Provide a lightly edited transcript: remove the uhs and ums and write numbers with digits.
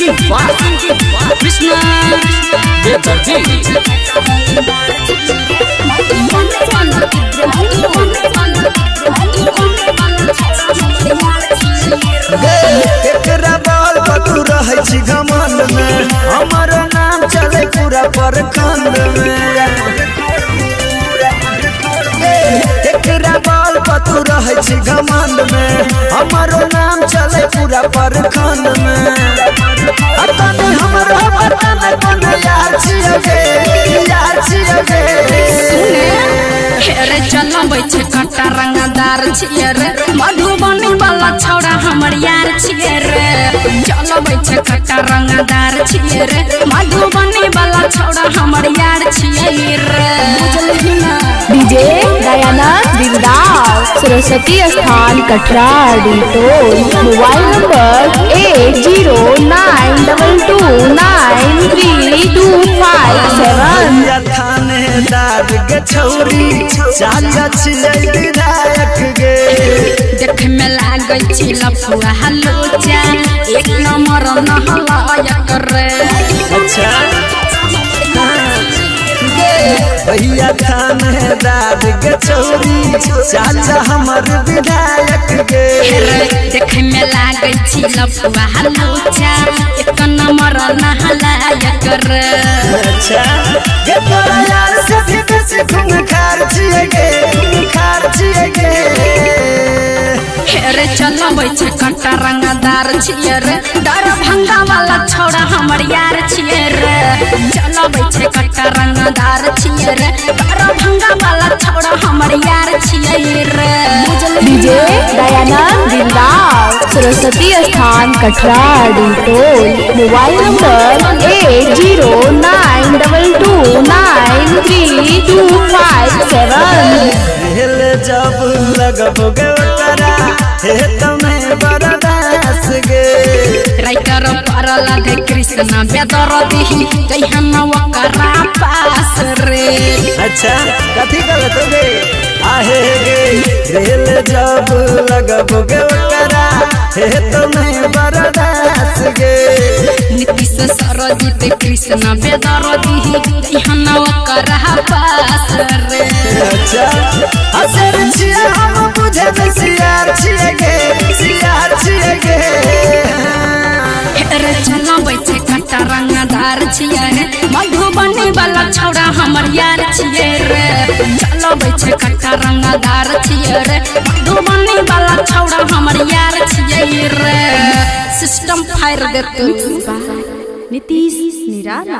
कृष्णा एकरा बाल पतू रहे छी घमंड में, हमर नाम चले पूरा प्रखंड में। एकरा बाल पतू रहे छी घमंड में, हमर नाम चले पूरा प्रखंड में। अतने हमरा पता न कोन यार छिए यार छिए रे चलबै छै कट्टा रंगदार छिए रे, मधुबनी वाला छौड़ा हमर यार छिए रे। चलबै छै कट्टा रंगदार छिए रे, मधुबनी वाला छौड़ा हमर यार छिए रे। बुझलही ना डीजे दयानंद दिलदार सरस्वती स्थान कटरा टोल। Mobile number 8092293257। थानेदार के छौरी चाचा छिए विधायक गे, देख में लागै छी लफुआ हलोचा, एक नंबर नहलायक रे। अच्छा भैया थानेदार के छौरी चाचा हमर विधायक गे, देख में लागै छी लफुआ हलोचा, एक नंबर नहलायक रे। अच्छा गे तोरा यार से भी बेसी खून खार छिए गे, खार छिए गे। रे चलबै छै कट्टा रंगदार छिए रे, दरभंगा वाला छौड़ा हमर यार छिए रे। चलबै छै कट्टा रंगदार छिए रे, दरभंगा वाला छौड़ा हमर यार छिए रे। डीजे दयानंद दिलदार सरस्वती स्थान कटरा टोल। Mobile number 8092293257। हेल जब लगबोगे ओकरा हे तमे बरदास गे, राइटर परला दे कृष्णा बेदरदी जइहन ओकरा पास रे। अच्छा कथी गलत गे आहे गे, रेल जब लगबोगे ओकरा हे तमे बरदास गे। नीतीश सरजीत कृष्णा बेदरदी जइहन ओकरा पास रे। अच्छा असर छिए हम बुझे सियार छिए गे, सियार छिए गे। रे चलबै छै कट्टा रंगदार छिए रे, मधुबनी वाला छौड़ा हमर यार छिए रे। चलबै छै कट्टा रंगदार छिए रे, मधुबनी वाला छौड़ा हमर यार छिए रे। सिस्टम फायर देतौ नीतीश निराला।